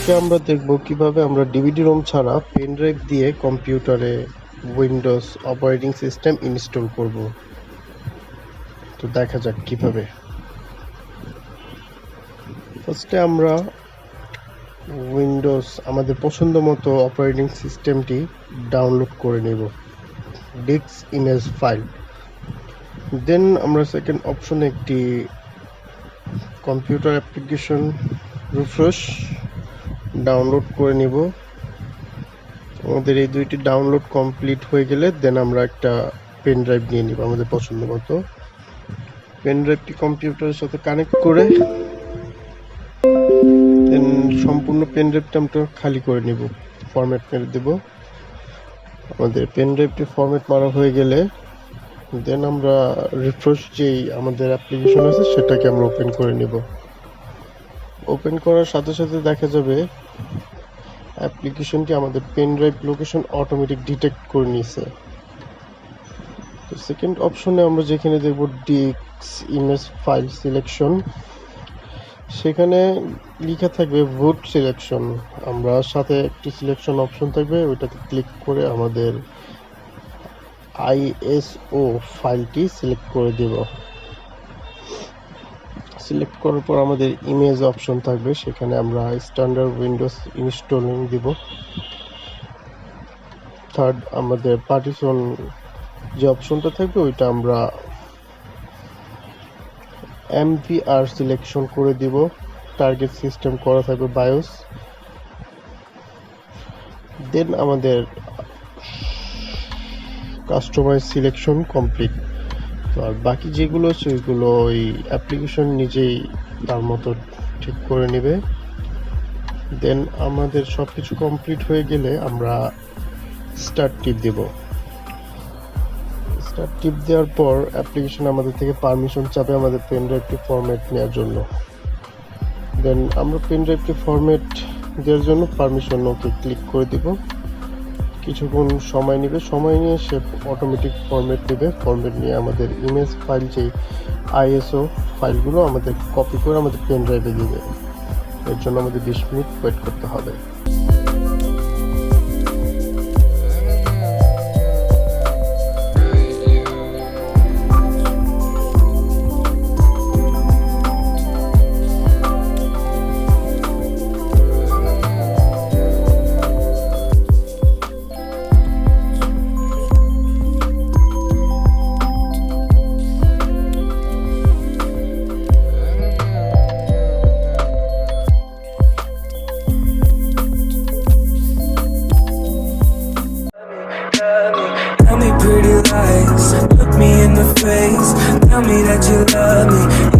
আজকে আমরা দেখব কিভাবে আমরা ডিভিডি রোম ছাড়া পেন ড্রাইভ দিয়ে কম্পিউটারে উইন্ডোজ অপারেটিং সিস্টেম ইনস্টল করব। তো দেখা যাক কিভাবে। ফার্স্টে আমরা উইন্ডোজ আমাদের পছন্দ মতো অপারেটিং সিস্টেমটি ডাউনলোড করে নেব, ডিস্ক ইমেজ ফাইল। দেন আমরা সেকেন্ড অপশনে একটি কম্পিউটার অ্যাপ্লিকেশন রিফ্রেশ ডাউনলোড করে নেব। আমাদের এই দুইটি ডাউনলোড কমপ্লিট হয়ে গেলে দেন আমরা একটা পেন ড্রাইভ নিয়ে নিব আমাদের পছন্দ মতো। পেন ড্রাইভটি কম্পিউটারের সাথে কানেক্ট করে দেন সম্পূর্ণ পেন ড্রাইভটা আমরা খালি করে নিব, ফরম্যাট মেরে দেব। আমাদের পেন ড্রাইভটি ফরম্যাট মারা হয়ে গেলে দেন আমরা রিফ্রেশ যেই আমাদের অ্যাপ্লিকেশন আছে সেটাকে আমরা ওপেন করে নেব। ওপেন করার সাথে সাথে দেখা যাবে অ্যাপ্লিকেশনটি আমাদের pen drive location automatic detect করে নিয়েছে। তো সেকেন্ড অপশনে আমরা যেখানে দেখব ডিস্ক ইমেজ ফাইল সিলেকশন, সেখানে লেখা থাকবে বুট সিলেকশন। আমরা সাথে একটি সিলেকশন অপশন থাকবে, ওইটাতে ক্লিক করে আমাদের আইএসও ফাইলটি সিলেক্ট করে দেব। সিলেক্ট করার পর আমাদের ইমেজ অপশন থাকবে, সেখানে আমরা স্ট্যান্ডার্ড উইন্ডোজ ইনস্টলিং দিব। থার্ড আমাদের পার্টিশন যে অপশনটা থাকবে ওইটা আমরা এমভিআর সিলেকশন করে দিব। টার্গেট সিস্টেম করা থাকবে বায়োস। দেন আমাদের কাস্টমাইজ সিলেকশন কমপ্লিট। আর বাকি যেগুলো আছে ওইগুলো ওই অ্যাপ্লিকেশন নিজেই তার মতো ঠিক করে নেবে। দেন আমাদের সব কিছু কমপ্লিট হয়ে গেলে আমরা স্টার্ট টিপ দেব। স্টার্ট টিপ দেওয়ার পর অ্যাপ্লিকেশন আমাদের থেকে পারমিশন চাবে আমাদের পেন ড্রাইভটি ফরম্যাট নেওয়ার জন্য। দেন আমরা পেন ড্রাইভটি ফরম্যাট দেওয়ার জন্য পারমিশন ওকে ক্লিক করে দিব। কিছুক্ষণ সময় নেবে, সময় নিয়ে সে অটোমেটিক ফরম্যাট নেবে। ফরম্যাট নিয়ে আমাদের ইমেজ ফাইল যে আইএসও ফাইলগুলো আমাদের কপি করে আমাদের পেন ড্রাইভে দিবে। এর জন্য আমাদের 20 মিনিট ওয়েট করতে হবে। Tell me pretty lies, look me in the face. Tell me that you love me.